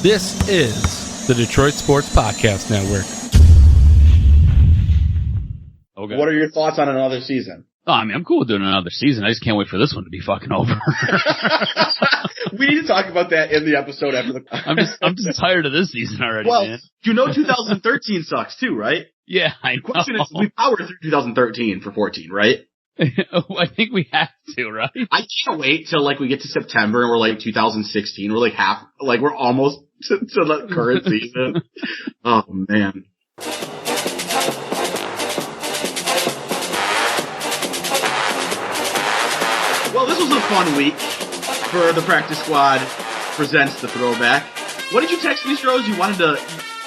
This is the Detroit Sports Podcast Network. Okay. What are your thoughts on another season? Oh, I mean, I'm cool with doing another season. I just can't wait for this one to be fucking over. We need to talk about that in the episode after the. I'm just tired of this season already, well, man. You know 2013 sucks too, right? Yeah, I know. The question is, we powered through 2013 for 14, right? I think we have to, right? I can't wait till we get to September and we're 2016. We're we're almost to the current season. Oh man. Well, this was a fun week for the practice squad presents the Throwback. What did you text me, Stroz? You wanted to,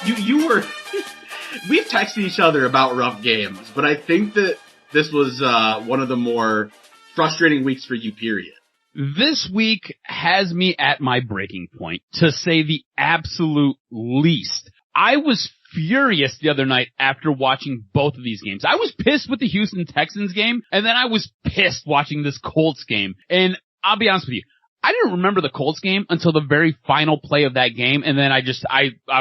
you were, we've texted each other about rough games, but I think that this was one of the more frustrating weeks for you, period. This week has me at my breaking point, to say the absolute least. I was furious the other night after watching both of these games. I was pissed with the Houston Texans game, and then I was pissed watching this Colts game. And I'll be honest with you, I didn't remember the Colts game until the very final play of that game, and then I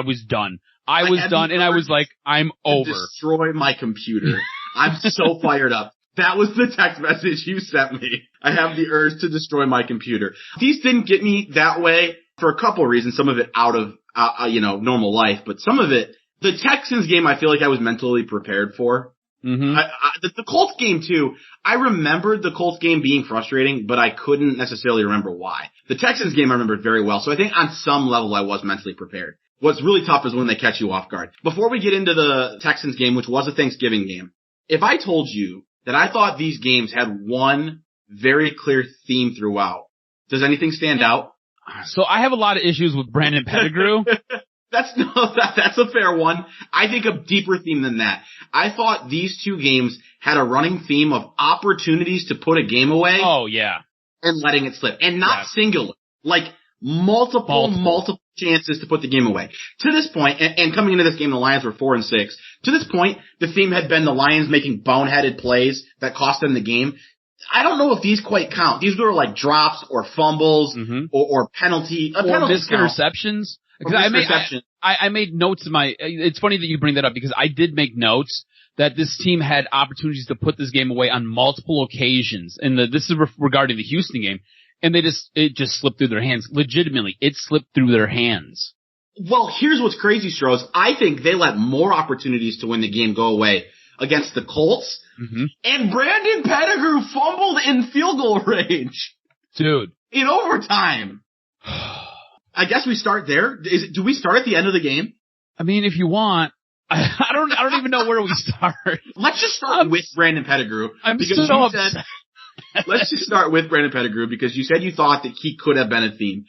was done. I was done, and I was like, I'm over. Destroy my computer. I'm so fired up. That was the text message you sent me. I have the urge to destroy my computer. These didn't get me that way for a couple of reasons. Some of it out of, normal life, but some of it, the Texans game, I feel like I was mentally prepared for. Mm-hmm. The Colts game too, I remembered the Colts game being frustrating, but I couldn't necessarily remember why. The Texans game I remembered very well, so I think on some level I was mentally prepared. What's really tough is when they catch you off guard. Before we get into the Texans game, which was a Thanksgiving game, if I told you that I thought these games had one very clear theme throughout, does anything stand out? So I have a lot of issues with Brandon Pettigrew. That's a fair one. I think a deeper theme than that. I thought these two games had a running theme of opportunities to put a game away. Oh, yeah. And letting it slip. And not singular. Like multiple chances to put the game away. To this point, and coming into this game, the Lions were 4-6. To this point, the theme had been the Lions making boneheaded plays that cost them the game. I don't know if these quite count. These were like drops or fumbles or penalty. Or misinterceptions. I made notes in it's funny that you bring that up because I did make notes that this team had opportunities to put this game away on multiple occasions. And this is regarding the Houston game. And it just slipped through their hands. Legitimately, it slipped through their hands. Well, here's what's crazy, Stroz. I think they let more opportunities to win the game go away against the Colts. Mm-hmm. And Brandon Pettigrew fumbled in field goal range. Dude. In overtime. I guess we start there. Do we start at the end of the game? I mean, if you want. I don't even know where we start. Let's just start with Brandon Pettigrew. Let's just start with Brandon Pettigrew because you said you thought that he could have been a theme.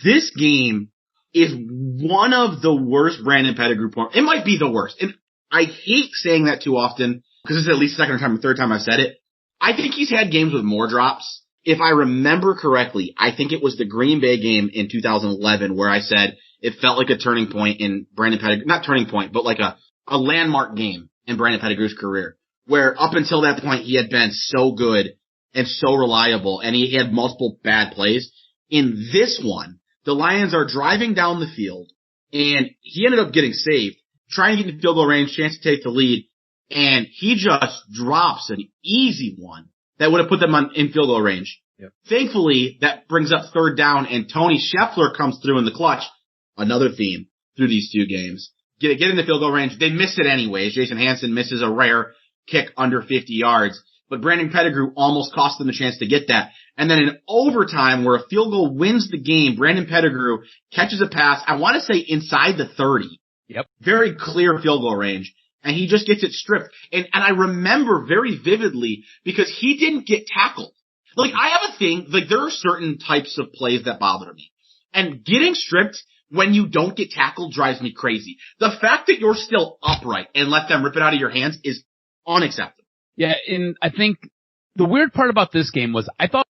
This game is one of the worst Brandon Pettigrew points. It might be the worst. And I hate saying that too often because this is at least the second time or third time I've said it. I think he's had games with more drops. If I remember correctly, I think it was the Green Bay game in 2011 where I said it felt like a turning point in Brandon Pettigrew, not turning point, but like a landmark game in Brandon Pettigrew's career where up until that point he had been so good and so reliable and he had multiple bad plays. In this one, the Lions are driving down the field and he ended up getting saved, trying to get into field goal range, chance to take the lead, and he just drops an easy one that would have put them in field goal range. Yep. Thankfully, that brings up third down, and Tony Scheffler comes through in the clutch. Another theme through these two games. Get in the field goal range. They miss it anyways. Jason Hansen misses a rare kick under 50 yards. But Brandon Pettigrew almost cost them the chance to get that. And then in overtime, where a field goal wins the game, Brandon Pettigrew catches a pass, I want to say inside the 30. Yep. Very clear field goal range. And he just gets it stripped. And I remember very vividly because he didn't get tackled. Like, I have a thing, like, there are certain types of plays that bother me. And getting stripped when you don't get tackled drives me crazy. The fact that you're still upright and let them rip it out of your hands is unacceptable. Yeah, and I think the weird part about this game was I thought,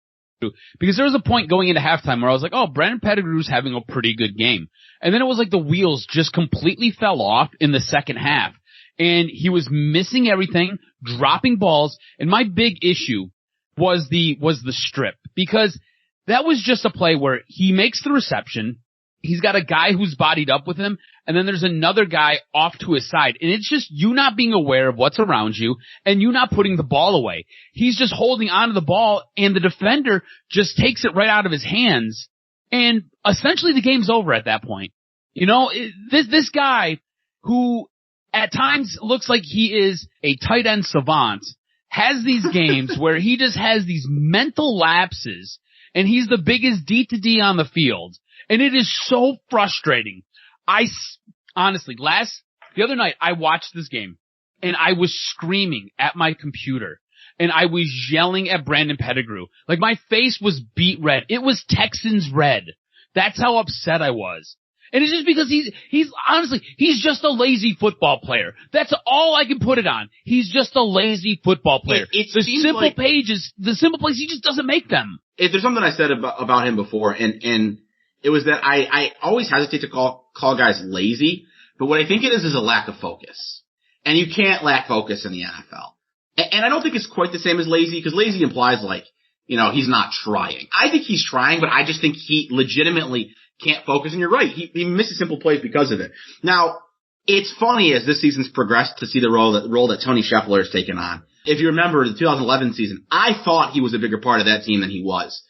because there was a point going into halftime where I was like, oh, Brandon Pettigrew's having a pretty good game. And then it was like the wheels just completely fell off in the second half. And he was missing everything, dropping balls. And my big issue was the strip, because that was just a play where he makes the reception. He's got a guy who's bodied up with him, and then there's another guy off to his side. And it's just you not being aware of what's around you, and you not putting the ball away. He's just holding onto the ball, and the defender just takes it right out of his hands, and essentially the game's over at that point. You know, this guy who at times looks like he is a tight end savant has these games where he just has these mental lapses, and he's the biggest D-to-D on the field. And it is so frustrating. Honestly, the other night I watched this game and I was screaming at my computer and I was yelling at Brandon Pettigrew. Like my face was beet red. It was Texans red. That's how upset I was. And it's just because he's just a lazy football player. That's all I can put it on. He's just a lazy football player. The simple plays, he just doesn't make them. There's something I said about him before, and it was that I always hesitate to call guys lazy, but what I think it is a lack of focus. And you can't lack focus in the NFL. And I don't think it's quite the same as lazy, because lazy implies like, you know, he's not trying. I think he's trying, but I just think he legitimately can't focus, and you're right. He misses simple plays because of it. Now, it's funny as this season's progressed to see the role that Tony Scheffler has taken on. If you remember the 2011 season, I thought he was a bigger part of that team than he was.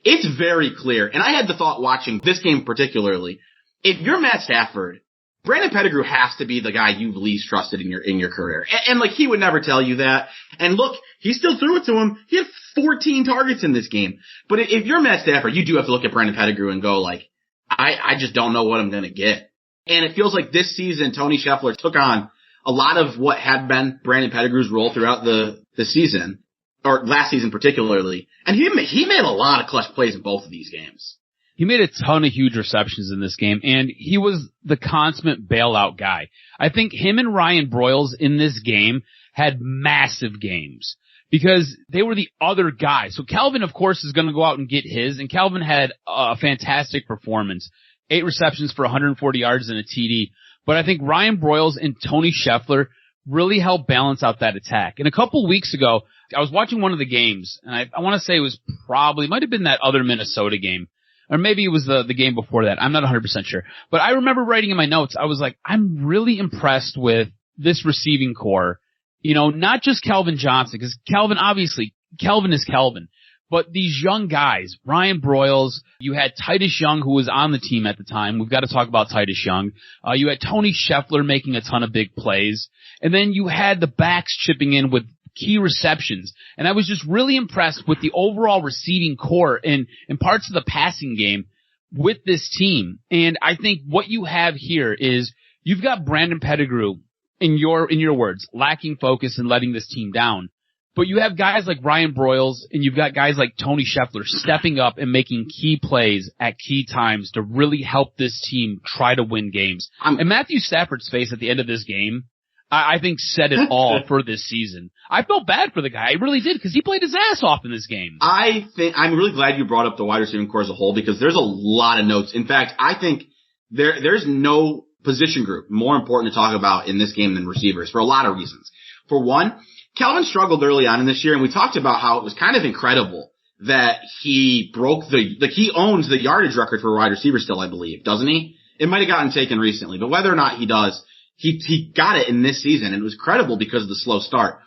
It's very clear, and I had the thought watching this game particularly, if you're Matt Stafford, Brandon Pettigrew has to be the guy you've least trusted in your career. And like, he would never tell you that. And look, he still threw it to him. He had 14 targets in this game. But if you're Matt Stafford, you do have to look at Brandon Pettigrew and go like, I just don't know what I'm going to get. And it feels like this season, Tony Scheffler took on a lot of what had been Brandon Pettigrew's role throughout the season, or last season particularly. And he made a lot of clutch plays in both of these games. He made a ton of huge receptions in this game, and he was the consummate bailout guy. I think him and Ryan Broyles in this game had massive games because they were the other guy. So Calvin, of course, is going to go out and get his, and Calvin had a fantastic performance. 8 receptions for 140 yards and a TD. But I think Ryan Broyles and Tony Scheffler really helped balance out that attack. And a couple weeks ago, I was watching one of the games, and I want to say it was might have been that other Minnesota game. Or maybe it was the game before that. I'm not 100% sure. But I remember writing in my notes, I was like, I'm really impressed with this receiving core. You know, not just Calvin Johnson, because Calvin is Calvin. But these young guys, Ryan Broyles, you had Titus Young, who was on the team at the time. We've got to talk about Titus Young. You had Tony Scheffler making a ton of big plays. And then you had the backs chipping in with key receptions. And I was just really impressed with the overall receiving core and parts of the passing game with this team. And I think what you have here is you've got Brandon Pettigrew, in your words, lacking focus and letting this team down. But you have guys like Ryan Broyles and you've got guys like Tony Scheffler stepping up and making key plays at key times to really help this team try to win games. And Matthew Stafford's face at the end of this game, I think said it all for this season. I felt bad for the guy. I really did, because he played his ass off in this game. I'm really glad you brought up the wide receiving core as a whole, because there's a lot of notes. In fact, I think there's no position group more important to talk about in this game than receivers for a lot of reasons. For one, Calvin struggled early on in this year, and we talked about how it was kind of incredible that he broke he owns the yardage record for wide receiver still, I believe, doesn't he? It might have gotten taken recently, but whether or not he does, he got it in this season, and it was credible because of the slow start.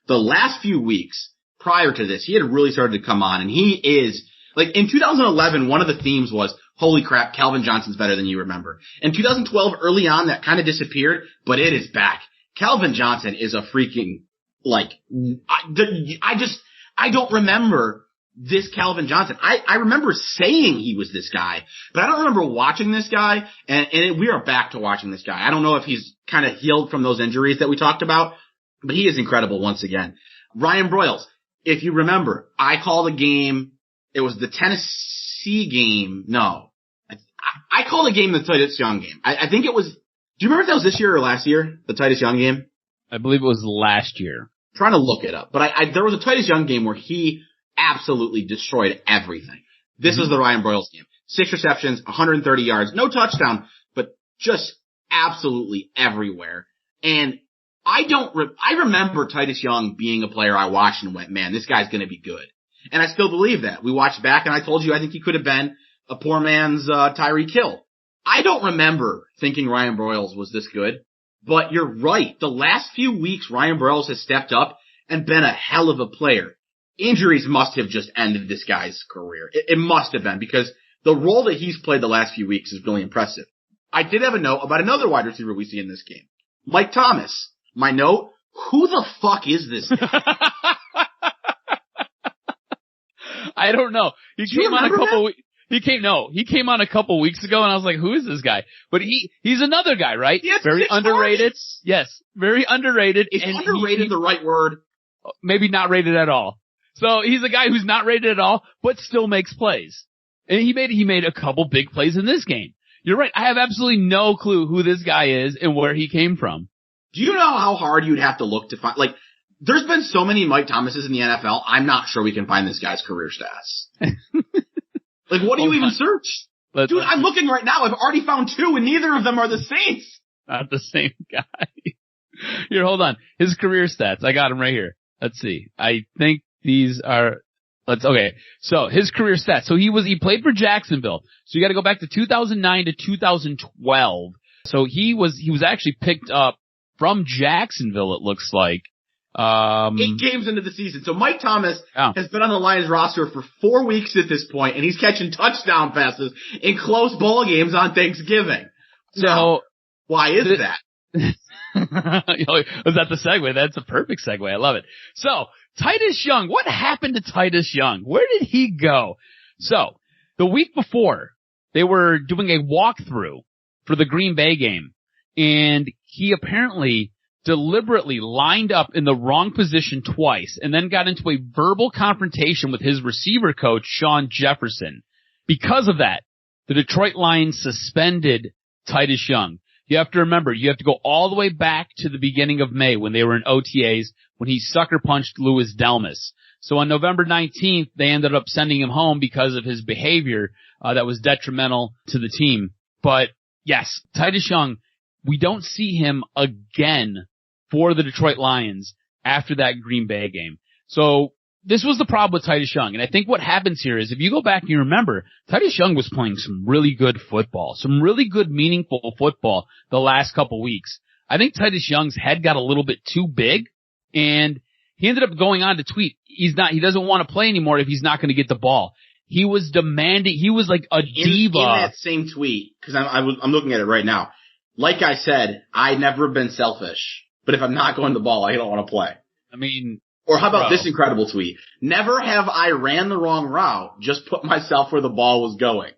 The last few weeks prior to this, he had really started to come on, and he is, like, in 2011, one of the themes was, holy crap, Calvin Johnson's better than you remember. In 2012, early on, that kind of disappeared, but it is back. Calvin Johnson is a freaking, like, I don't remember this Calvin Johnson. I remember saying he was this guy, but I don't remember watching this guy, and we are back to watching this guy. I don't know if he's kind of healed from those injuries that we talked about, but he is incredible once again. Ryan Broyles, if you remember, I called a game, it was the Tennessee game, no. I called a game the Titus Young game. I think it was, do you remember if that was this year or last year, the Titus Young game? I believe it was last year. I'm trying to look it up, but there was a Titus Young game where he absolutely destroyed everything. This is the Ryan Broyles game. 6 receptions, 130 yards, no touchdown, but just absolutely everywhere. And I remember Titus Young being a player I watched and went, man, this guy's going to be good. And I still believe that. We watched back and I told you I think he could have been a poor man's Tyreek Hill. I don't remember thinking Ryan Broyles was this good, but you're right. The last few weeks, Ryan Broyles has stepped up and been a hell of a player. Injuries must have just ended this guy's career. It must have been, because the role that he's played the last few weeks is really impressive. I did have a note about another wide receiver we see in this game. Mike Thomas. My note, who the fuck is this guy? I don't know. He came on a couple weeks ago, and I was like, who is this guy? But he's another guy, right? Very underrated. Targets. Yes, very underrated. Is underrated the right word? Maybe not rated at all. So he's a guy who's not rated at all, but still makes plays. And he made a couple big plays in this game. You're right. I have absolutely no clue who this guy is and where he came from. Do you know how hard you'd have to look to find, like, there's been so many Mike Thomases in the NFL, I'm not sure we can find this guy's career stats. Like, what do you even search? Dude, I'm looking right now. I've already found two, and neither of them are the Saints. Not the same guy. Here, hold on. His career stats. I got him right here. Let's see. I think these are, okay. So his career stats. So he played for Jacksonville. So you got to go back to 2009 to 2012. So he was actually picked up from Jacksonville, it looks like. 8 games into the season. So Mike Thomas has been on the Lions roster for 4 weeks at this point, and he's catching touchdown passes in close ball games on Thanksgiving. So now, why is that? Was that the segue? That's a perfect segue. I love it. So Titus Young, what happened to Titus Young? Where did he go? So the week before, they were doing a walkthrough for the Green Bay game, and he apparently deliberately lined up in the wrong position twice and then got into a verbal confrontation with his receiver coach, Sean Jefferson. Because of that, the Detroit Lions suspended Titus Young. You have to remember, you have to go all the way back to the beginning of May when they were in OTAs, when he sucker punched Louis Delmas. So on November 19th, they ended up sending him home because of his behavior that was detrimental to the team. But yes, Titus Young, we don't see him again for the Detroit Lions after that Green Bay game. So this was the problem with Titus Young. And I think what happens here is if you go back and you remember, Titus Young was playing some really good football, some really good, meaningful football the last couple weeks. I think Titus Young's head got a little bit too big, and he ended up going on to tweet he doesn't want to play anymore if he's not going to get the ball. He was demanding, he was like a diva. In that same tweet, because I'm looking at it right now. Like I said, I've never been selfish, but if I'm not going the ball, I don't want to play. I mean, or how about this incredible tweet? Never have I ran the wrong route, just put myself where the ball was going.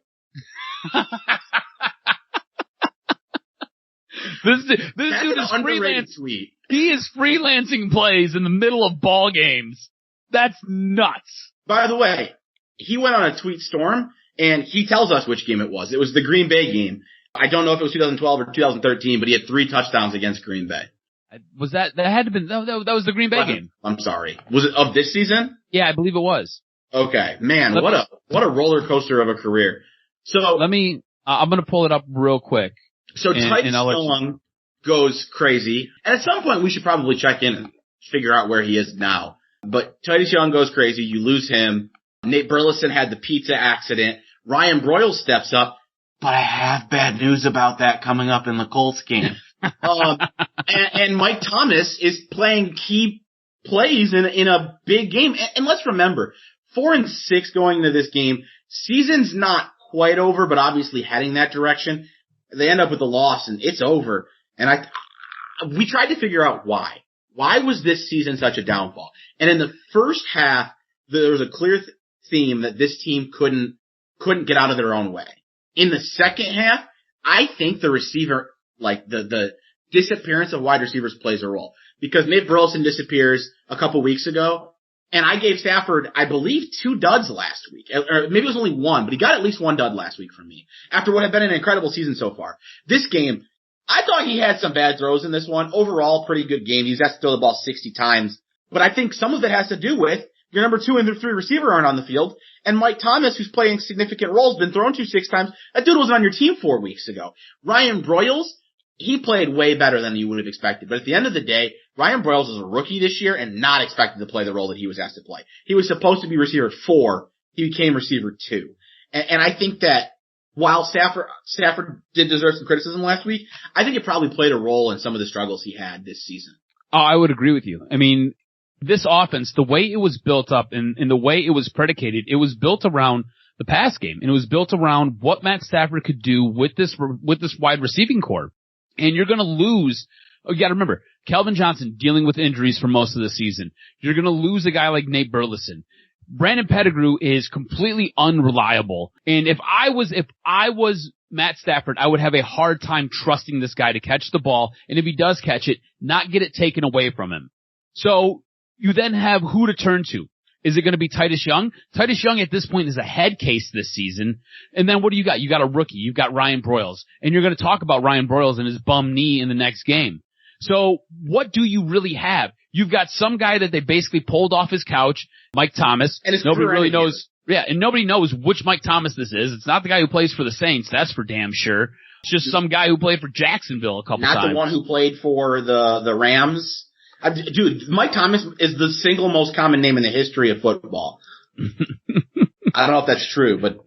This dude is freelancing. Tweet. He is freelancing plays in the middle of ball games. That's nuts. By the way, he went on a tweet storm, and he tells us which game it was. It was the Green Bay game. I don't know if it was 2012 or 2013, but he had 3 touchdowns against Green Bay. Was that had to been, that was the Green Bay game. I'm sorry. Was it of this season? Yeah, I believe it was. Okay. Man, what a roller coaster of a career. So I'm going to pull it up real quick. So Titus Young goes crazy. And at some point we should probably check in and figure out where he is now. But Titus Young goes crazy. You lose him. Nate Burleson had the pizza accident. Ryan Broyles steps up. But I have bad news about that coming up in the Colts game. And Mike Thomas is playing key plays in a big game. And let's remember, 4-6 going into this game. Season's not quite over, but obviously heading that direction. They end up with a loss, and it's over. And we tried to figure out why. Why was this season such a downfall? And in the first half, there was a clear theme that this team couldn't get out of their own way. In the second half, I think the receiver, like the disappearance of wide receivers plays a role. Because Nate Burleson disappears a couple weeks ago, and I gave Stafford, I believe, 2 duds last week. Or maybe it was only 1, but he got at least 1 dud last week from me. After what had been an incredible season so far. This game, I thought he had some bad throws in this one. Overall, pretty good game. He's got to throw the ball 60 times. But I think some of it has to do with your number 2 and 3 receiver aren't on the field. And Mike Thomas, who's playing significant roles, been thrown to 6 times. That dude wasn't on your team 4 weeks ago. Ryan Broyles, he played way better than you would have expected. But at the end of the day, Ryan Broyles is a rookie this year and not expected to play the role that he was asked to play. He was supposed to be receiver 4. He became receiver 2. And I think that while Stafford did deserve some criticism last week, I think it probably played a role in some of the struggles he had this season. Oh, I would agree with you. I mean, this offense, the way it was built up and the way it was predicated, it was built around the pass game, and it was built around what Matt Stafford could do with this wide receiving core. And you're going to lose. Oh, you got to remember, Calvin Johnson dealing with injuries for most of the season. You're going to lose a guy like Nate Burleson. Brandon Pettigrew is completely unreliable. And if I was Matt Stafford, I would have a hard time trusting this guy to catch the ball. And if he does catch it, not get it taken away from him. So you then have who to turn to. Is it going to be Titus Young? Titus Young at this point is a head case this season. And then what do you got? You got a rookie. You've got Ryan Broyles. And you're going to talk about Ryan Broyles and his bum knee in the next game. So what do you really have? You've got some guy that they basically pulled off his couch, Mike Thomas. And nobody really knows. Yeah, and nobody knows which Mike Thomas this is. It's not the guy who plays for the Saints, that's for damn sure. It's just some guy who played for Jacksonville a couple times. Not the one who played for the Rams. Dude, Mike Thomas is the single most common name in the history of football. I don't know if that's true, but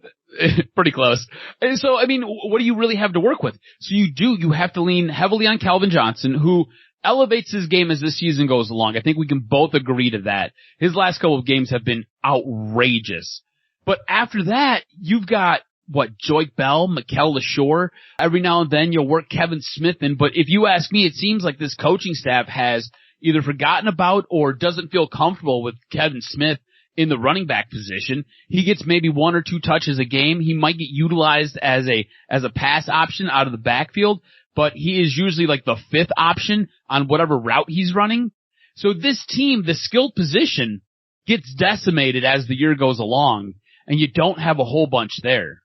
pretty close. And so, I mean, what do you really have to work with? So you have to lean heavily on Calvin Johnson, who elevates his game as this season goes along. I think we can both agree to that. His last couple of games have been outrageous. But after that, you've got, Joyke Bell, Mikel LaShore. Every now and then you'll work Kevin Smith in. But if you ask me, it seems like this coaching staff has either forgotten about or doesn't feel comfortable with Kevin Smith in the running back position. He gets maybe 1 or 2 touches a game. He might get utilized as a pass option out of the backfield, but he is usually like the 5th option on whatever route he's running. So this team, the skilled position, gets decimated as the year goes along, and you don't have a whole bunch there.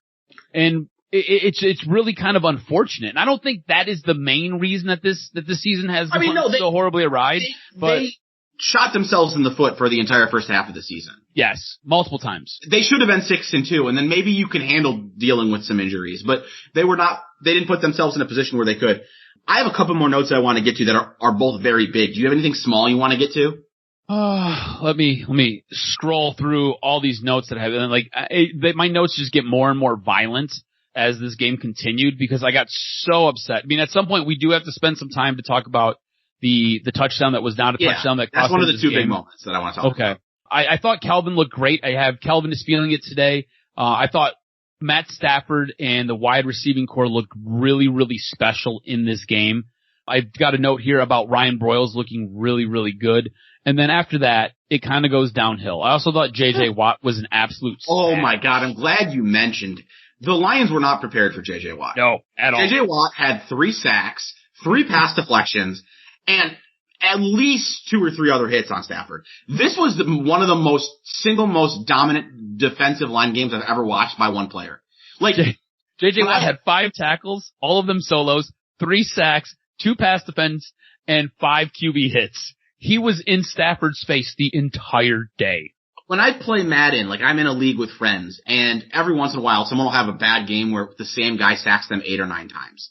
And it's really kind of unfortunate. And I don't think that is the main reason that this season has gone so horribly awry. They shot themselves in the foot for the entire first half of the season. Yes, multiple times. They should have been 6-2, and then maybe you can handle dealing with some injuries, but they didn't put themselves in a position where they could. I have a couple more notes I want to get to that are both very big. Do you have anything small you want to get to? Let me scroll through all these notes that I have. My notes just get more and more violent as this game continued because I got so upset. I mean, at some point we do have to spend some time to talk about the touchdown that was not a touchdown that cost that's one of the two game. big moments that I want to talk about. I thought Calvin looked great. I have Calvin is feeling it today. I thought Matt Stafford and the wide receiving core looked really, really special in this game. I've got a note here about Ryan Broyles looking really, really good. And then after that, it kind of goes downhill. I also thought J.J. Watt was an absolute Oh my God, I'm glad you mentioned. The Lions were not prepared for J.J. Watt. No, at all. J.J. Watt had 3 sacks, 3 pass deflections, and at least 2 or 3 other hits on Stafford. This was one of the single most dominant defensive line games I've ever watched by one player. Like J.J. Watt had 5 tackles, all of them solos, 3 sacks, 2 pass defense, and 5 QB hits. He was in Stafford's face the entire day. When I play Madden, I'm in a league with friends, and every once in a while someone will have a bad game where the same guy sacks them 8 or 9 times.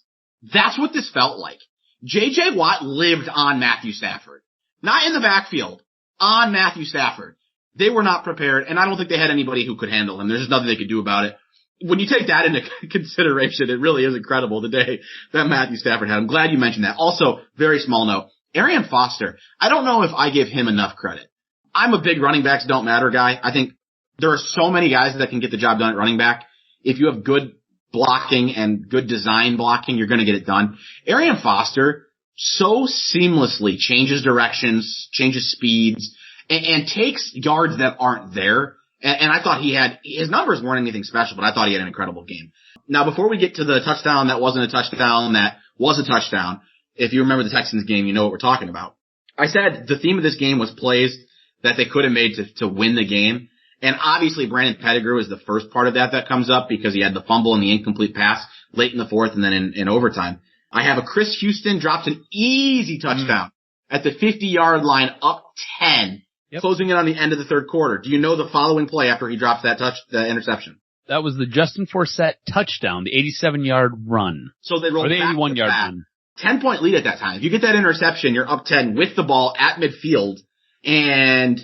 That's what this felt like. J.J. Watt lived on Matthew Stafford. Not in the backfield, on Matthew Stafford. They were not prepared, and I don't think they had anybody who could handle him. There's just nothing they could do about it. When you take that into consideration, it really is incredible the day that Matthew Stafford had. I'm glad you mentioned that. Also, very small note, Arian Foster, I don't know if I give him enough credit. I'm a big running backs don't matter guy. I think there are so many guys that can get the job done at running back. If you have good blocking and good design blocking, you're going to get it done. Arian Foster so seamlessly changes directions, changes speeds, and takes yards that aren't there. And I thought his numbers weren't anything special, but I thought he had an incredible game. Now, before we get to the touchdown that wasn't a touchdown, that was a touchdown, if you remember the Texans game, you know what we're talking about. I said the theme of this game was plays that they could have made to win the game. And obviously Brandon Pettigrew is the first part of that comes up because he had the fumble and the incomplete pass late in the 4th and then in overtime. I have a Chris Houston drops an easy touchdown at the 50-yard line up 10, closing it on the end of the 3rd quarter. Do you know the following play after he drops the interception? That was the Justin Forsett touchdown, the 87-yard run. So they rolled or the back 81-yard run. 10-point lead at that time. If you get that interception, you're up 10 with the ball at midfield, and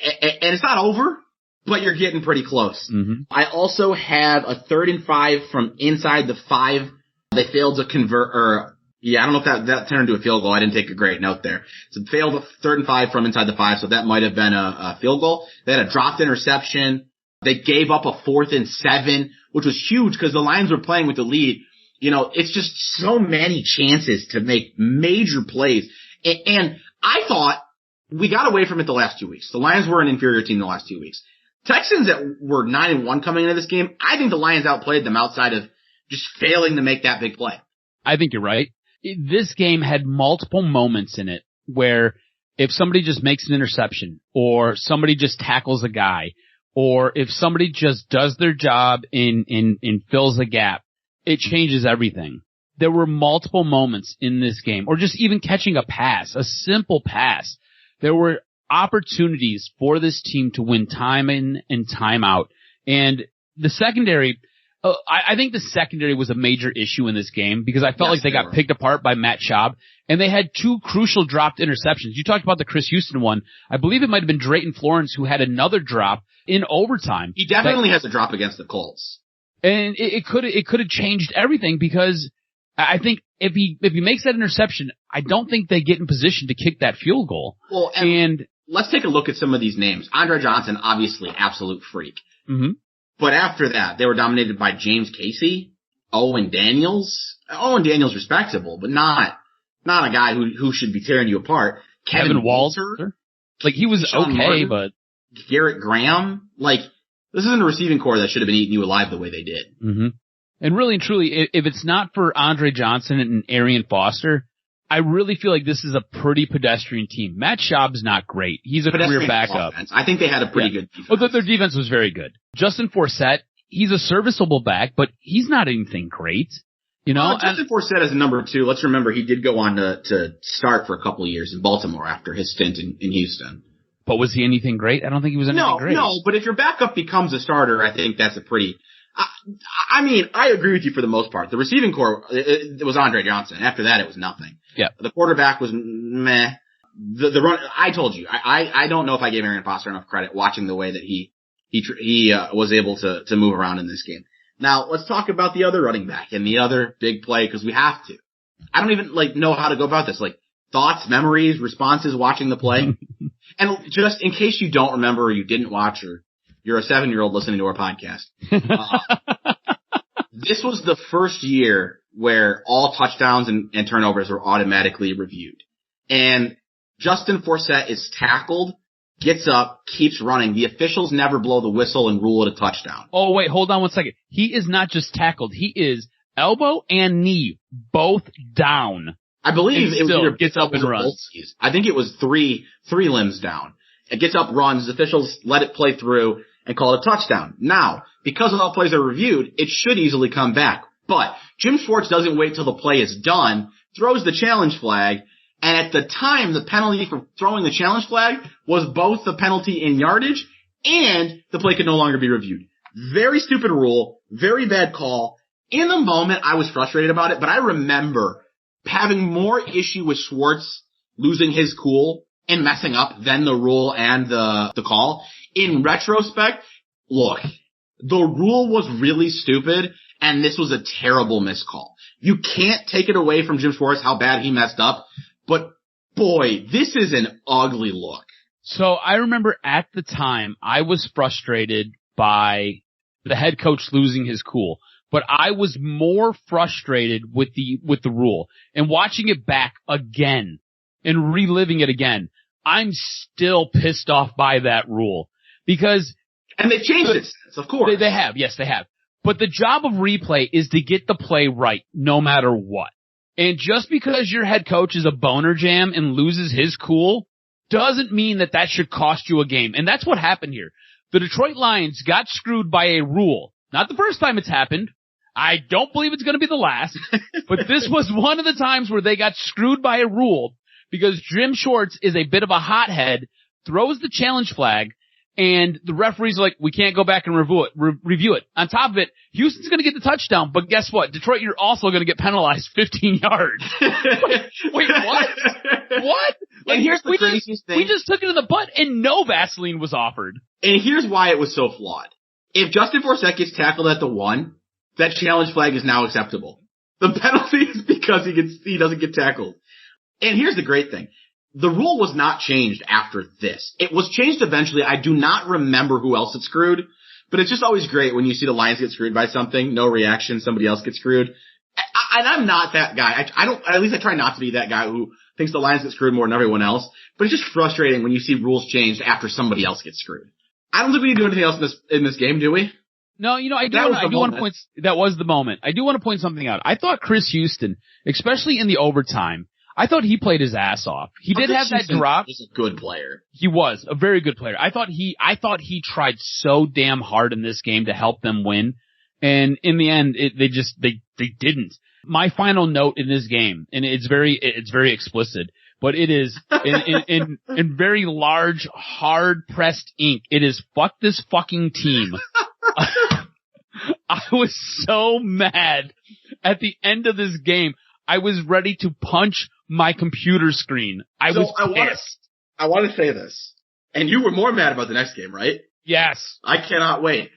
it's not over, but you're getting pretty close. Mm-hmm. I also have a 3rd and 5 from inside the 5. They failed to convert, I don't know if that turned into a field goal. I didn't take a great note there. So failed a 3rd and 5 from inside the 5, so that might have been a field goal. They had a dropped interception. They gave up a 4th and 7, which was huge because the Lions were playing with the lead. It's just so many chances to make major plays. And I thought we got away from it the last 2 weeks. The Lions were an inferior team the last 2 weeks. Texans that were 9-1 coming into this game, I think the Lions outplayed them outside of just failing to make that big play. I think you're right. This game had multiple moments in it where if somebody just makes an interception or somebody just tackles a guy or if somebody just does their job and fills a gap, it changes everything. There were multiple moments in this game, or just even catching a pass, a simple pass. There were opportunities for this team to win time in and time out. And the secondary, I think the secondary was a major issue in this game because I felt like they got picked apart by Matt Schaub, and they had 2 crucial dropped interceptions. You talked about the Chris Houston one. I believe it might have been Drayton Florence who had another drop in overtime. He definitely has a drop against the Colts. And it could have changed everything because I think if he makes that interception, I don't think they get in position to kick that field goal. Well, and let's take a look at some of these names. Andre Johnson, obviously, absolute freak. Mm-hmm. But after that, they were dominated by James Casey, Owen Daniels. Owen Daniels respectable, but not a guy who should be tearing you apart. Kevin Walter. Like, he was Sean okay, Martin, but Garrett Graham. Like, this isn't a receiving core that should have been eating you alive the way they did. Mm-hmm. And really and truly, if it's not for Andre Johnson and Arian Foster, I really feel like this is a pretty pedestrian team. Matt Schaub's not great. He's a career backup. Offense. I think they had a pretty good defense. Well, their defense was very good. Justin Forsett, he's a serviceable back, but he's not anything great. Justin Forsett is a number 2. Let's remember he did go on to start for a couple of years in Baltimore after his stint in Houston. But was he anything great? I don't think he was anything great. No, but if your backup becomes a starter, I think that's a pretty... I agree with you for the most part. The receiving core, it was Andre Johnson. After that, it was nothing. Yeah. The quarterback was meh. The run, I told you, I don't know if I gave Arian Foster enough credit watching the way that he was able to move around in this game. Now, let's talk about the other running back and the other big play because we have to. I don't even know how to go about this. Thoughts, memories, responses watching the play. And just in case you don't remember or you didn't watch or you're a 7-year-old listening to our podcast. This was the first year where all touchdowns and turnovers were automatically reviewed. And Justin Forsett is tackled, gets up, keeps running. The officials never blow the whistle and rule it a touchdown. Oh, wait, hold on one second. He is not just tackled. He is elbow and knee both down. I believe it was either gets up and runs. I think it was three limbs down. It gets up, runs. The officials let it play through and call it a touchdown. Now, because all plays are reviewed, it should easily come back. But Jim Schwartz doesn't wait till the play is done, throws the challenge flag, and at the time, the penalty for throwing the challenge flag was both the penalty in yardage and the play could no longer be reviewed. Very stupid rule, very bad call. In the moment, I was frustrated about it, but I remember having more issue with Schwartz losing his cool and messing up than the rule and the call. In retrospect, look, the rule was really stupid, and this was a terrible miscall. You can't take it away from Jim Schwartz how bad he messed up, but boy, this is an ugly look. So I remember at the time, I was frustrated by the head coach losing his cool, but I was more frustrated with the rule. And watching it back again and reliving it again, I'm still pissed off by that rule. Because... And they've changed it since, of course. They have, yes, they have. But the job of replay is to get the play right, no matter what. And just because your head coach is a boner jam and loses his cool, doesn't mean that should cost you a game. And that's what happened here. The Detroit Lions got screwed by a rule. Not the first time it's happened. I don't believe it's going to be the last. But this was one of the times where they got screwed by a rule because Jim Schwartz is a bit of a hothead, throws the challenge flag, and the referees are like, we can't go back and review it. On top of it, Houston's going to get the touchdown, but guess what? Detroit, you're also going to get penalized 15 yards. Wait, what? What? And here's the craziest thing. We just took it in the butt, and no Vaseline was offered. And here's why it was so flawed. If Justin Forsett gets tackled at the 1, that challenge flag is now acceptable. The penalty is because he doesn't get tackled. And here's the great thing. The rule was not changed after this. It was changed eventually. I do not remember who else it screwed, but it's just always great when you see the Lions get screwed by something, no reaction, somebody else gets screwed. And I'm not that guy. At least I try not to be that guy who thinks the Lions get screwed more than everyone else, but it's just frustrating when you see rules changed after somebody else gets screwed. I don't think we need to do anything else in this game, do we? No, I do want to point, that was the moment. I do want to point something out. I thought Chris Houston, especially in the overtime, I thought he played his ass off. He did have that drop. He was a good player. He was a very good player. I thought he tried so damn hard in this game to help them win. And in the end, they didn't. My final note in this game, and it's very explicit, but it is in very large, hard pressed ink. It is fuck this fucking team. I was so mad at the end of this game. I was ready to punch my computer screen. I was pissed. I want to say this. And you were more mad about the next game, right? Yes. I cannot wait.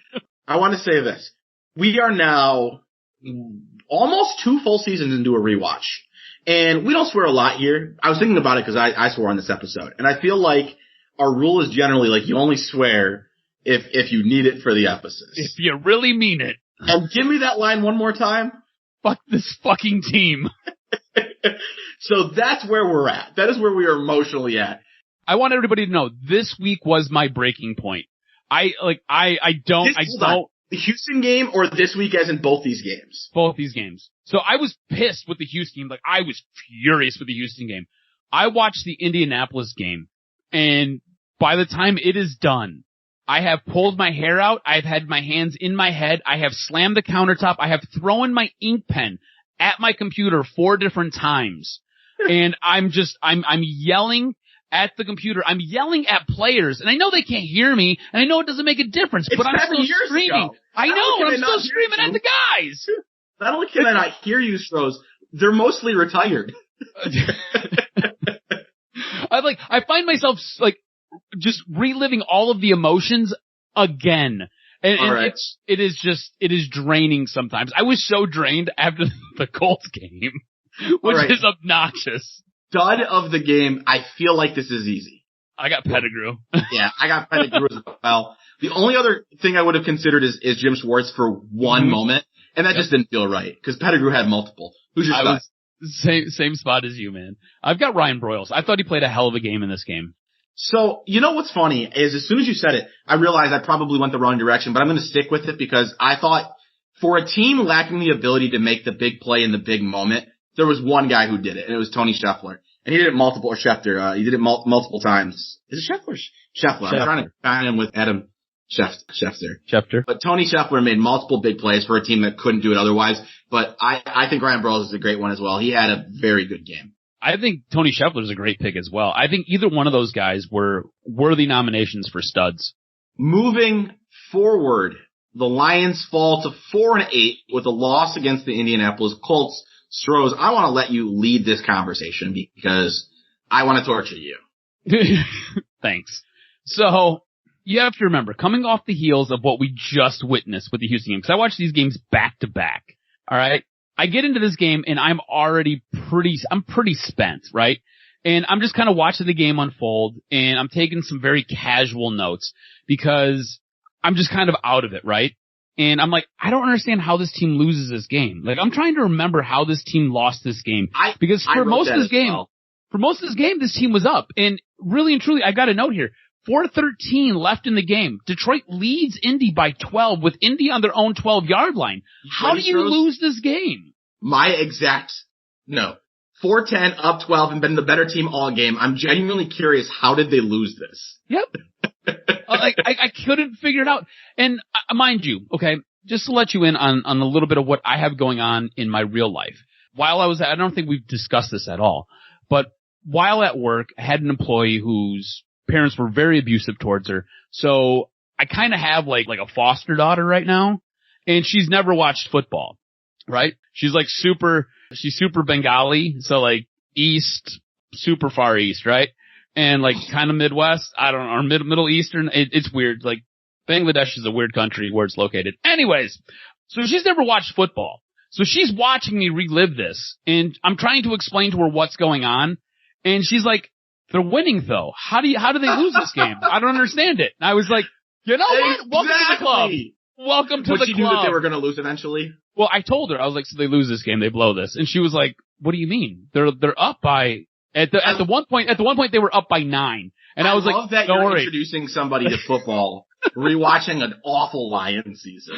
I want to say this. We are now almost 2 full seasons into a rewatch. And we don't swear a lot here. I was thinking about it because I swore on this episode. And I feel like our rule is generally like you only swear if you need it for the episode. If you really mean it. And give me that line one more time. Fuck this fucking team. So that's where we're at. That is where we are emotionally at. I want everybody to know this week was my breaking point. I don't. The Houston game or this week as in both these games? Both these games. So I was pissed with the Houston game. Like I was furious with the Houston game. I watched the Indianapolis game and by the time it is done, I have pulled my hair out. I've had my hands in my head. I have slammed the countertop. I have thrown my ink pen at my computer 4 different times. And I'm yelling at the computer. I'm yelling at players. And I know they can't hear me. And I know it doesn't make a difference, but I'm still screaming. Ago. I know, and I'm still screaming at the guys. Not only can I not hear you, Stroz, they're mostly retired. I find myself like just reliving all of the emotions again. And right. it is draining sometimes. I was so drained after the Colts game, which is obnoxious. Dud of the game, I feel like this is easy. I got Pettigrew. Yeah, I got Pettigrew as well. The only other thing I would have considered is Jim Schwartz for one moment, and that just didn't feel right, because Pettigrew had multiple. Who's your stud? Same spot as you, man. I've got Ryan Broyles. I thought he played a hell of a game in this game. So, you know what's funny is as soon as you said it, I realized I probably went the wrong direction, but I'm going to stick with it because I thought for a team lacking the ability to make the big play in the big moment, there was one guy who did it, and it was Tony Scheffler. And he did it Schefter. He did it multiple times. Is it Scheffler? Scheffler. I'm trying to find him with Adam Schefter. But Tony Scheffler made multiple big plays for a team that couldn't do it otherwise. But I think Ryan Broyles is a great one as well. He had a very good game. I think Tony Scheffler is a great pick as well. I think either one of those guys were worthy nominations for studs. Moving forward, the Lions fall to 4-8 with a loss against the Indianapolis Colts. Stroz, I want to let you lead this conversation because I want to torture you. Thanks. So, you have to remember, coming off the heels of what we just witnessed with the Houston game, because I watched these games back to back, alright? I get into this game and I'm pretty spent, right? And I'm just kind of watching the game unfold and I'm taking some very casual notes because I'm just kind of out of it, right? And I'm like, I don't understand how this team loses this game. Like, I'm trying to remember how this team lost this game. Because for most of this game, this team was up. And really and truly, I got a note here. 4:13 left in the game. Detroit leads Indy by 12 with Indy on their own 12-yard line. How do you lose this game? My exact no. 4-10, up 12, and been the better team all game. I'm genuinely curious, how did they lose this? Yep. I couldn't figure it out. And mind you, okay, just to let you in on a little bit of what I have going on in my real life. While I don't think we've discussed this at all, but while at work, I had an employee whose parents were very abusive towards her. So I kind of have like a foster daughter right now, and she's never watched football, right? She's super Bengali, so like east, super far east, right? and like kind of Midwest. I don't know, or Middle Eastern. It's weird. Like Bangladesh is a weird country where it's located. Anyways, so she's never watched football. So she's watching me relive this, and I'm trying to explain to her what's going on, and she's like, "They're winning though. How do they lose this game? I don't understand it." And I was like, "You know what? Welcome to the club. Welcome to the club." But she knew that they were going to lose eventually. Well, I told her, I was like, "So they lose this game, they blow this," and she was like, "What do you mean? They're up by at the one point they were up by 9." And I was like, love that "Don't you're worry." Introducing somebody to football, rewatching an awful Lions season.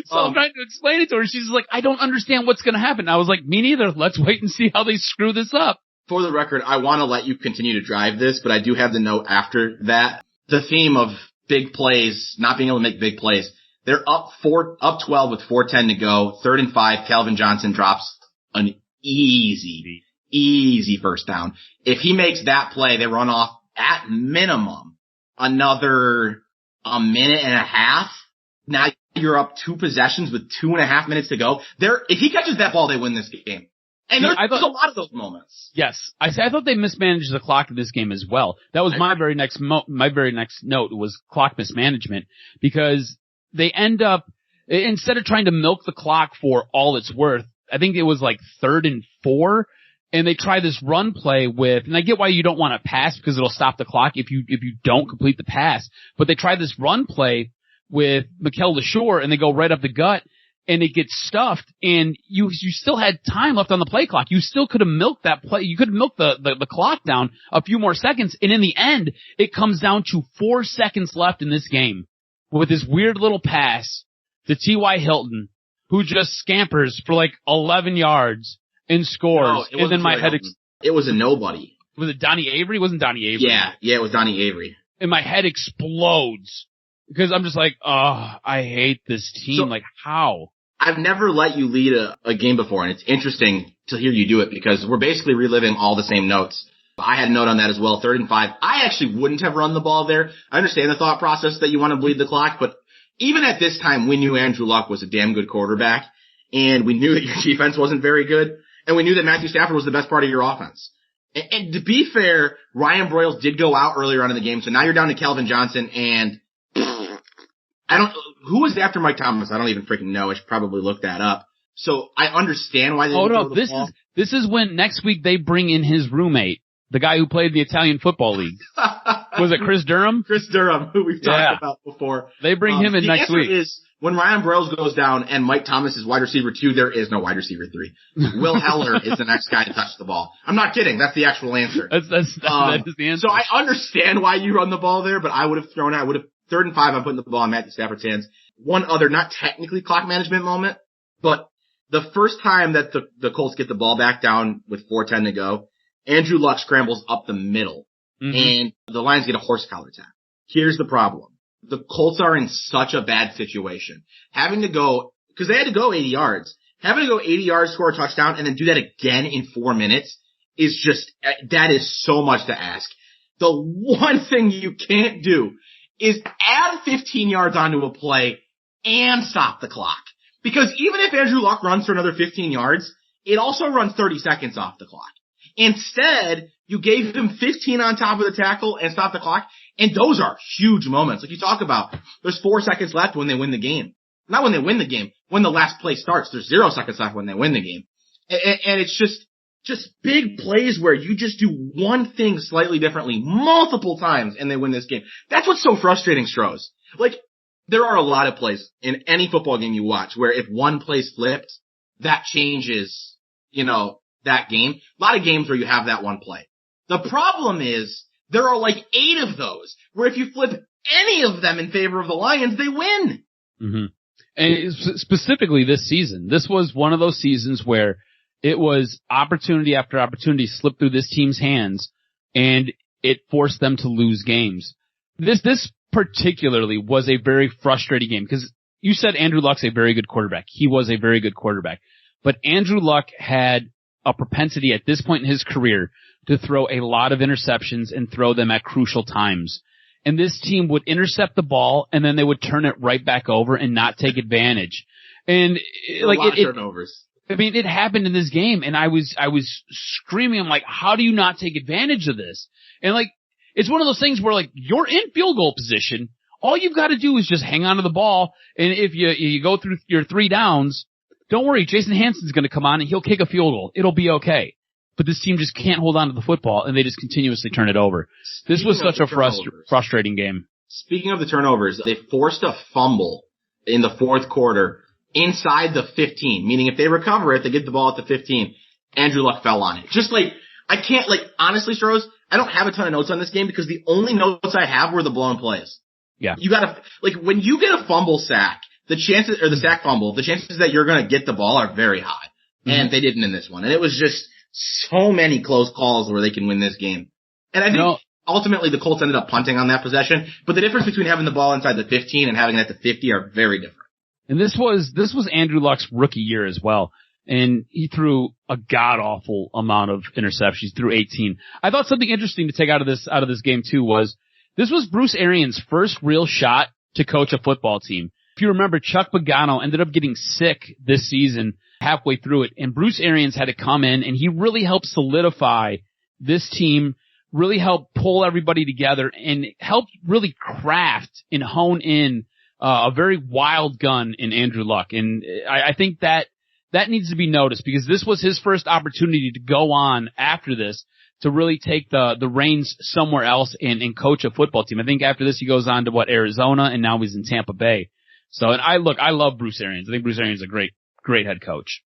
So I'm trying to explain it to her. She's like, "I don't understand what's going to happen." I was like, "Me neither. Let's wait and see how they screw this up." For the record, I want to let you continue to drive this, but I do have the note after that. The theme of big plays, not being able to make big plays. They're up 12 with 4:10 to go. 3rd and 5. Calvin Johnson drops an easy first down. If he makes that play, they run off at minimum another minute and a half. Now you're up 2 possessions with 2.5 minutes to go. If he catches that ball, they win this game. And there's a lot of those moments. Yes. I thought they mismanaged the clock in this game as well. That was my very next note was clock mismanagement, because they end up, instead of trying to milk the clock for all it's worth, I think it was like 3rd and 4, and they try this run play with, and I get why you don't want to pass because it'll stop the clock if you don't complete the pass, but they try this run play with Mikel LeSure, and they go right up the gut, and it gets stuffed, and you still had time left on the play clock. You still could have milked that play. You could have milked the clock down a few more seconds, and in the end, it comes down to 4 seconds left in this game with this weird little pass to T.Y. Hilton, who just scampers for like 11 yards and scores. No, and then my head, it was a nobody. Was it Donnie Avery? It wasn't Donnie Avery. Yeah, it was Donnie Avery. And my head explodes because I'm just like, oh, I hate this team. So, like, how? I've never let you lead a game before, and it's interesting to hear you do it because we're basically reliving all the same notes. I had a note on that as well, 3rd and 5. I actually wouldn't have run the ball there. I understand the thought process that you want to bleed the clock, but even at this time, we knew Andrew Luck was a damn good quarterback, and we knew that your defense wasn't very good, and we knew that Matthew Stafford was the best part of your offense. And to be fair, Ryan Broyles did go out earlier on in the game, so now you're down to Calvin Johnson, and who was after Mike Thomas? I don't even freaking know. I should probably look that up. So I understand why they didn't throw the ball. This is when next week they bring in his roommate, the guy who played in the Italian Football League. Was it Chris Durham? Chris Durham, who we've talked about before. They bring him in next week. The answer is when Ryan Broyles goes down and Mike Thomas is wide receiver 2, there is no wide receiver 3. Will Heller is the next guy to touch the ball. I'm not kidding. That's the actual answer. That is the answer. So I understand why you run the ball there, but I would have thrown it. 3rd and 5, I'm putting the ball in Matthew Stafford's hands. One other, not technically clock management moment, but the first time that the Colts get the ball back down with 4:10 to go, Andrew Luck scrambles up the middle, and the Lions get a horse collar attack. Here's the problem. The Colts are in such a bad situation. Having to go, because they had to go 80 yards, having to go 80 yards, score a touchdown, and then do that again in 4 minutes is just, that is so much to ask. The one thing you can't do is add 15 yards onto a play and stop the clock. Because even if Andrew Luck runs for another 15 yards, it also runs 30 seconds off the clock. Instead, you gave him 15 on top of the tackle and stopped the clock, and those are huge moments. Like you talk about, there's 4 seconds left when they win the game. Not when they win the game, when the last play starts. There's 0 seconds left when they win the game. And it's just big plays where you just do one thing slightly differently multiple times and they win this game. That's what's so frustrating, Stroz. Like, there are a lot of plays in any football game you watch where if one play's flipped, that changes, that game. A lot of games where you have that one play. The problem is there are like 8 of those where if you flip any of them in favor of the Lions, they win. Mm-hmm. And specifically this season, this was one of those seasons where it was opportunity after opportunity slipped through this team's hands, and it forced them to lose games. This particularly was a very frustrating game because you said Andrew Luck's a very good quarterback. He was a very good quarterback. But Andrew Luck had a propensity at this point in his career to throw a lot of interceptions and throw them at crucial times. And this team would intercept the ball, and then they would turn it right back over and not take advantage. And turnovers. I mean, it happened in this game, and I was screaming. I'm like, how do you not take advantage of this? And like, it's one of those things where like you're in field goal position. All you've got to do is just hang on to the ball, and if you go through your 3 downs, don't worry, Jason Hanson's going to come on and he'll kick a field goal. It'll be okay. But this team just can't hold on to the football, and they just continuously turn it over. This was such a frustrating game. Speaking of the turnovers, they forced a fumble in the fourth quarter inside the 15, meaning if they recover it, they get the ball at the 15. Andrew Luck fell on it. Just like, I can't, like, honestly, Stroz, I don't have a ton of notes on this game because the only notes I have were the blown plays. Yeah. You gotta, like, when you get a fumble sack, the chances, or the sack fumble, the chances that you're gonna get the ball are very high. Mm-hmm. And they didn't in this one. And it was just so many close calls where they can win this game. And I think ultimately the Colts ended up punting on that possession, but the difference between having the ball inside the 15 and having it at the 50 are very different. And this was Andrew Luck's rookie year as well. And he threw a god-awful amount of interceptions. He threw 18. I thought something interesting to take out of this game too was this was Bruce Arians' first real shot to coach a football team. If you remember, Chuck Pagano ended up getting sick this season halfway through it, and Bruce Arians had to come in, and he really helped solidify this team, really helped pull everybody together, and helped really craft and hone in a very wild gun in Andrew Luck. And I think that needs to be noticed because this was his first opportunity to go on after this to really take the reins somewhere else and coach a football team. I think after this he goes on to Arizona, and now he's in Tampa Bay. So, and I love Bruce Arians. I think Bruce Arians is a great head coach.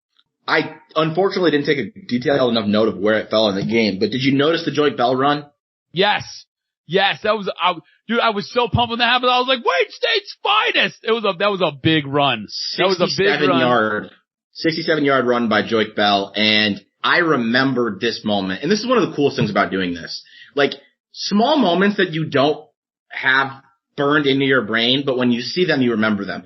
I unfortunately didn't take a detailed enough note of where it fell in the game, but did you notice the Joyke Bell run? Yes, that was, I was so pumped when that happened. I was like, Wayne State's finest. That was a big run. That was a big run. 67-yard run by Joyke Bell, and I remembered this moment, and this is one of the coolest things about doing this. Like, small moments that you don't have burned into your brain, but when you see them, you remember them.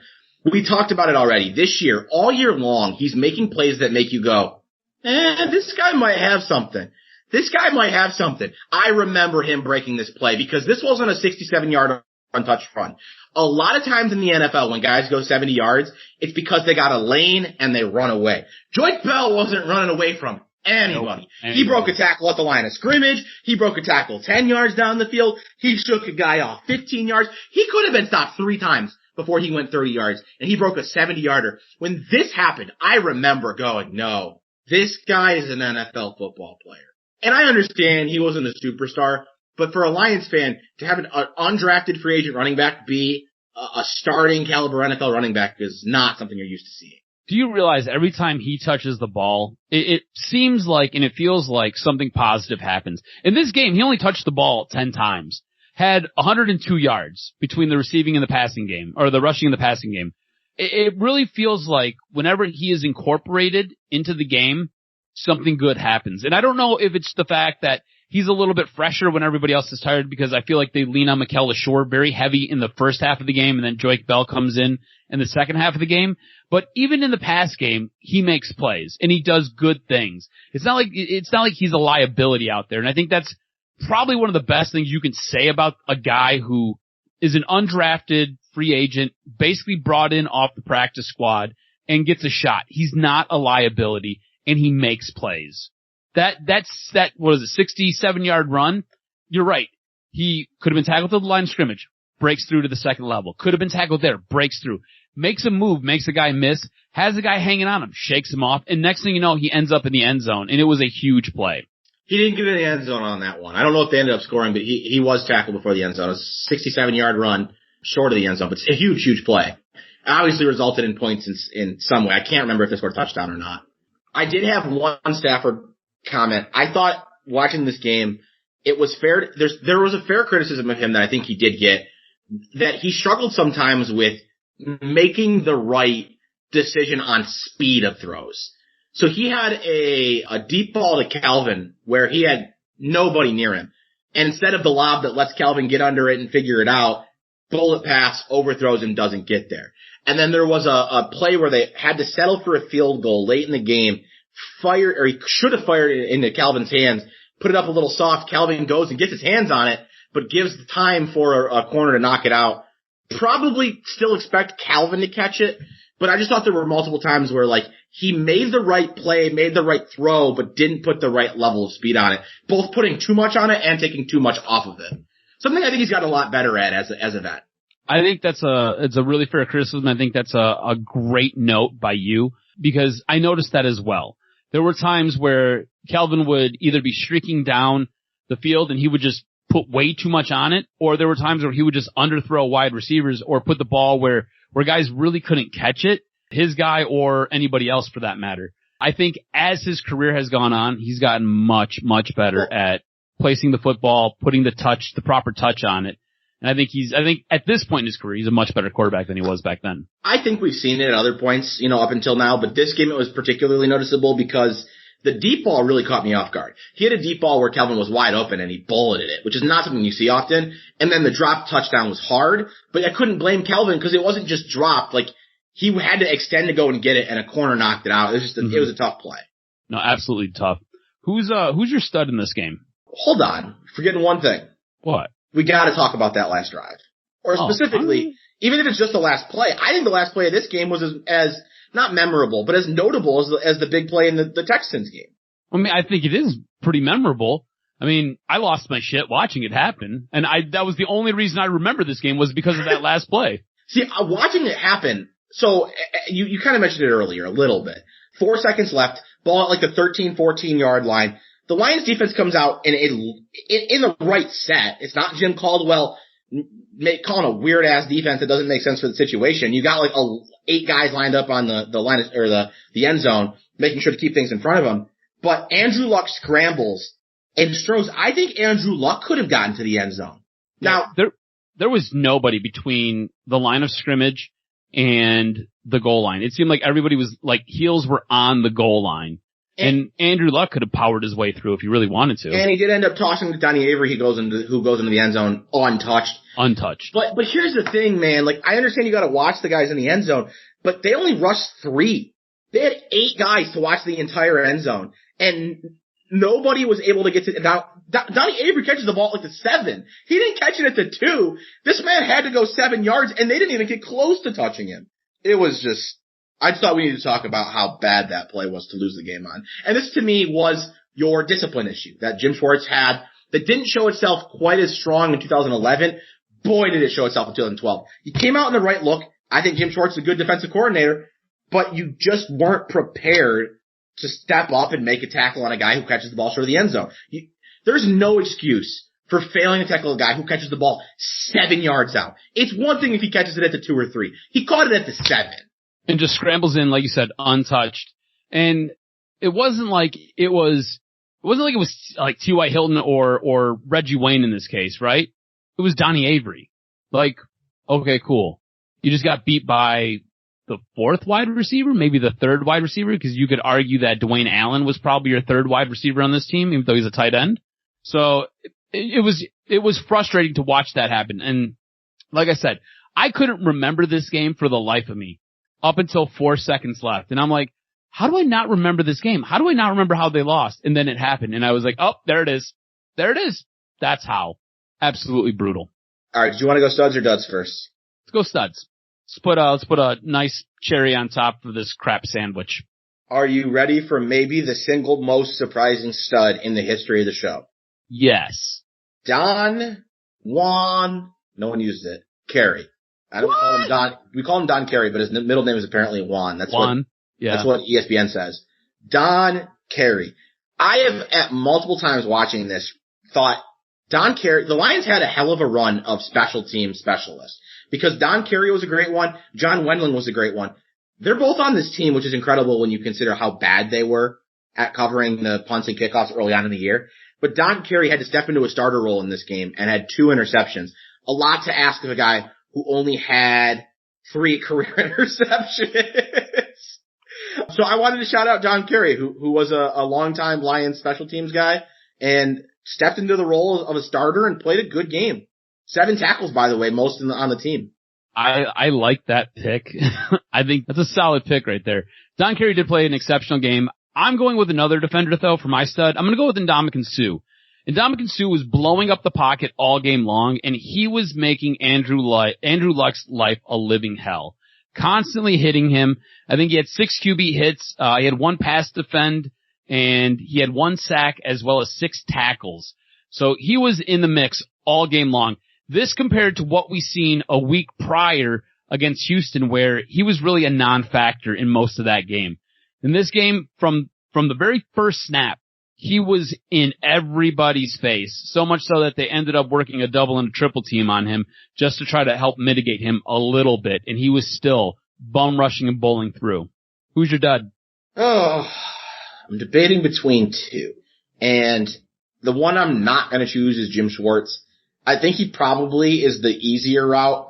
We talked about it already. This year, all year long, he's making plays that make you go, this guy might have something. This guy might have something. I remember him breaking this play because this wasn't a 67-yard untouched run. A lot of times in the NFL, when guys go 70 yards, it's because they got a lane and they run away. Joyke Bell wasn't running away from anybody. He broke a tackle at the line of scrimmage. He broke a tackle 10 yards down the field. He shook a guy off 15 yards. He could have been stopped 3 times before he went 30 yards, and he broke a 70-yarder. When this happened, I remember going, no, this guy is an NFL football player. And I understand he wasn't a superstar, but for a Lions fan, to have an undrafted free agent running back be a starting caliber NFL running back is not something you're used to seeing. Do you realize every time he touches the ball, it seems like and it feels like something positive happens? In this game, he only touched the ball 10 times, had 102 yards between the receiving and the passing game, or the rushing and the passing game. It really feels like whenever he is incorporated into the game, something good happens. And I don't know if it's the fact that he's a little bit fresher when everybody else is tired, because I feel like they lean on Mikel LaShore very heavy in the first half of the game, and then Joyke Bell comes in the second half of the game. But even in the pass game, he makes plays and he does good things. It's not like he's a liability out there. And I think that's probably one of the best things you can say about a guy who is an undrafted free agent, basically brought in off the practice squad and gets a shot. He's not a liability and he makes plays. That's what is it, 67-yard run? You're right. He could have been tackled to the line of scrimmage, breaks through to the second level. Could have been tackled there, breaks through. Makes a move, makes a guy miss, has a guy hanging on him, shakes him off, and next thing you know, he ends up in the end zone, and it was a huge play. He didn't get in the end zone on that one. I don't know if they ended up scoring, but he was tackled before the end zone. It was a 67-yard run short of the end zone, but it's a huge, huge play. It obviously resulted in points in some way. I can't remember if they scored a touchdown or not. I did have one Stafford comment. I thought watching this game, it was fair. There was a fair criticism of him that I think he did get, that he struggled sometimes with making the right decision on speed of throws. So he had a deep ball to Calvin where he had nobody near him. And instead of the lob that lets Calvin get under it and figure it out, bullet pass, overthrows him, doesn't get there. And then there was a play where they had to settle for a field goal late in the game, he should have fired it into Calvin's hands, put it up a little soft. Calvin goes and gets his hands on it, but gives time for a corner to knock it out. Probably still expect Calvin to catch it, but I just thought there were multiple times where like he made the right play, made the right throw, but didn't put the right level of speed on it. Both putting too much on it and taking too much off of it. Something I think he's gotten a lot better at as a vet. I think it's a really fair criticism. I think that's a great note by you, because I noticed that as well. There were times where Calvin would either be streaking down the field and he would just put way too much on it, or there were times where he would just underthrow wide receivers or put the ball where guys really couldn't catch it, his guy or anybody else for that matter. I think as his career has gone on, he's gotten much, much better at placing the football, putting the proper touch on it. And I think at this point in his career, he's a much better quarterback than he was back then. I think we've seen it at other points, up until now, but this game it was particularly noticeable because the deep ball really caught me off guard. He had a deep ball where Calvin was wide open and he bulleted it, which is not something you see often. And then the drop touchdown was hard, but I couldn't blame Calvin because it wasn't just dropped. Like, he had to extend to go and get it, and a corner knocked it out. It was just it was a tough play. No, absolutely tough. Who's your stud in this game? Hold on. Forgetting one thing. What? We gotta talk about that last drive. Or specifically, even if it's just the last play, I think the last play of this game was as not memorable, but as notable as the big play in the Texans game. I mean, I think it is pretty memorable. I mean, I lost my shit watching it happen, and that was the only reason I remember this game was because of that last play. See, watching it happen, so you kind of mentioned it earlier a little bit. 4 seconds left, ball at like the 13, 14-yard line. The Lions defense comes out in the right set. It's not Jim Caldwell calling a weird ass defense that doesn't make sense for the situation. You got like 8 guys lined up on the line or the end zone, making sure to keep things in front of them. But Andrew Luck scrambles, and Stroz, I think Andrew Luck could have gotten to the end zone. Now there was nobody between the line of scrimmage and the goal line. It seemed like everybody was like heels were on the goal line. And Andrew Luck could have powered his way through if he really wanted to. And he did end up tossing to Donnie Avery, who goes into the end zone untouched. But here's the thing, man. Like, I understand you got to watch the guys in the end zone, but they only rushed 3. They had 8 guys to watch the entire end zone, and nobody was able to get to. Now, Donnie Avery catches the ball at like the 7. He didn't catch it at the 2. This man had to go 7 yards, and they didn't even get close to touching him. It was just. I just thought we needed to talk about how bad that play was to lose the game on. And this, to me, was your discipline issue that Jim Schwartz had that didn't show itself quite as strong in 2011. Boy, did it show itself in 2012. You came out in the right look. I think Jim Schwartz is a good defensive coordinator, but you just weren't prepared to step up and make a tackle on a guy who catches the ball short of the end zone. There's no excuse for failing to tackle a guy who catches the ball 7 yards out. It's one thing if he catches it at the 2 or 3. He caught it at the 7. And just scrambles in, like you said, untouched. And it wasn't like it was like T.Y. Hilton or Reggie Wayne in this case, right? It was Donnie Avery. Like, okay, cool. You just got beat by the 4th wide receiver, maybe the 3rd wide receiver, because you could argue that Dwayne Allen was probably your 3rd wide receiver on this team, even though he's a tight end. So it was frustrating to watch that happen. And like I said, I couldn't remember this game for the life of me. Up until 4 seconds left. And I'm like, how do I not remember this game? How do I not remember how they lost? And then it happened. And I was like, oh, there it is. There it is. That's how. Absolutely brutal. All right. Do you want to go studs or duds first? Let's go studs. Let's put a nice cherry on top of this crap sandwich. Are you ready for maybe the single most surprising stud in the history of the show? Yes. Juan, no one used it, Carey. I don't call him Don. We call him Don Carey, but his middle name is apparently Juan. That's Juan. That's what ESPN says. Don Carey. I have at multiple times watching this thought Don Carey. The Lions had a hell of a run of special team specialists because Don Carey was a great one. John Wendling was a great one. They're both on this team, which is incredible when you consider how bad they were at covering the punts and kickoffs early on in the year. But Don Carey had to step into a starter role in this game and had 2 interceptions. A lot to ask of a guy who only had 3 career interceptions. So I wanted to shout out John Carey, who was a longtime Lions special teams guy and stepped into the role of a starter and played a good game. 7 tackles, by the way, most on the team. I like that pick. I think that's a solid pick right there. Don Carey did play an exceptional game. I'm going with another defender, though, for my stud. I'm going to go with Ndamukong Suh. Ndamukong Suh was blowing up the pocket all game long, and he was making Andrew Luck's life a living hell. constantly hitting him. I think he had 6 QB hits. He had 1 pass defend, and he had 1 sack as well as 6 tackles. So he was in the mix all game long. This compared to what we seen a week prior against Houston, where he was really a non-factor in most of that game. In this game, from the very first snap, he was in everybody's face, so much so that they ended up working a double and a triple team on him just to try to help mitigate him a little bit, and he was still bum rushing and bowling through. Who's your dud? Oh, I'm debating between 2. And the one I'm not going to choose is Jim Schwartz. I think he probably is the easier route.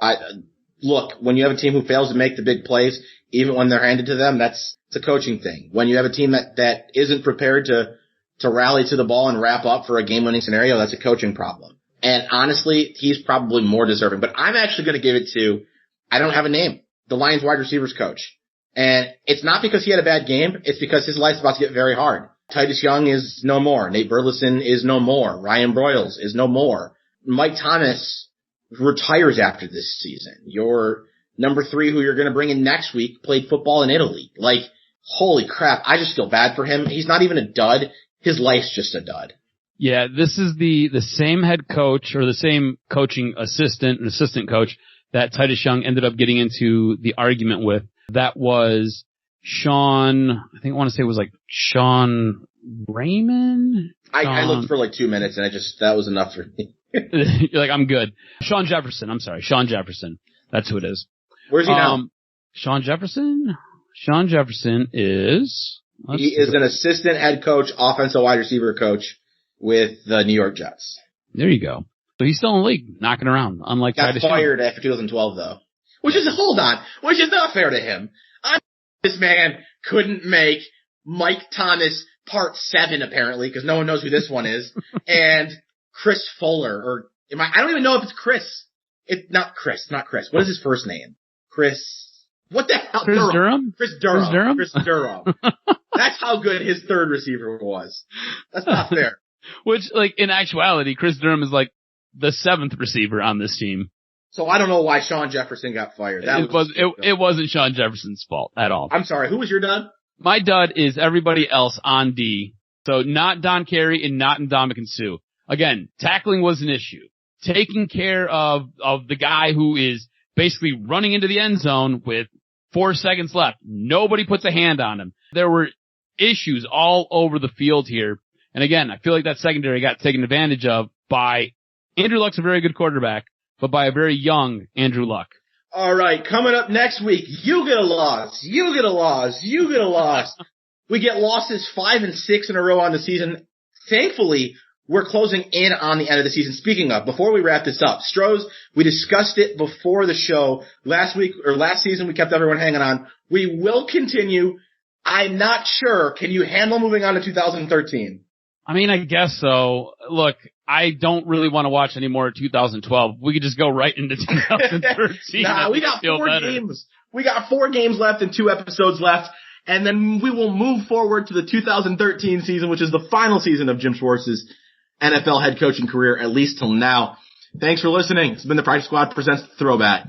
Look, when you have a team who fails to make the big plays, even when they're handed to them, it's a coaching thing. When you have a team that isn't prepared to rally to the ball and wrap up for a game-winning scenario, that's a coaching problem. And honestly, he's probably more deserving. But I'm actually going to give it to, I don't have a name, the Lions wide receivers coach. And it's not because he had a bad game, it's because his life's about to get very hard. Titus Young is no more. Nate Burleson is no more. Ryan Broyles is no more. Mike Thomas retires after this season. Your number 3, who you're going to bring in next week, played football in Italy. Like, holy crap, I just feel bad for him. He's not even a dud. His life's just a dud. Yeah, this is the same head coach or the same coaching assistant coach that Titus Young ended up getting into the argument with. That was Sean, I think I want to say it was like Sean Raymond? I looked for like 2 minutes and that was enough for me. You're like, I'm good. Sean Jefferson. I'm sorry. Sean Jefferson. That's who it is. Where's he now? Sean Jefferson? Sean Jefferson is... He is an assistant head coach, offensive wide receiver coach with the New York Jets. There you go. So he's still in the league, knocking around, unlike Got Titus fired Young. after 2012, though. Which is not fair to him. This man couldn't make Mike Thomas Part 7, apparently, because no one knows who this one is, and Chris Fuller, I don't even know if it's Chris. It's not Chris. What is his first name? What the hell? Chris Durham? Chris Durham. That's how good his third receiver was. That's not fair. Which, like, in actuality, Chris Durham is like the 7th receiver on this team. So I don't know why Sean Jefferson got fired. It wasn't Sean Jefferson's fault at all. I'm sorry. Who was your dud? My dud is everybody else on D. So not Don Carey and not Ndamukong Suh. Again, tackling was an issue. Taking care of the guy who is basically running into the end zone with 4 seconds left. Nobody puts a hand on him. There were issues all over the field here. And again, I feel like that secondary got taken advantage of by Andrew Luck's a very good quarterback, but by a very young Andrew Luck. All right, coming up next week, you get a loss. We get losses 5 and 6 in a row on the season. Thankfully, we're closing in on the end of the season. Speaking of, before we wrap this up, Stroz, we discussed it before the show. Last season, we kept everyone hanging on. We will continue. I'm not sure. Can you handle moving on to 2013? I mean, I guess so. Look, I don't really want to watch any more 2012. We could just go right into 2013. Nah, we got 4 games. We got 4 games left and 2 episodes left. And then we will move forward to the 2013 season, which is the final season of Jim Schwartz's NFL head coaching career, at least till now. Thanks for listening. It's been the Practice Squad presents Throwback.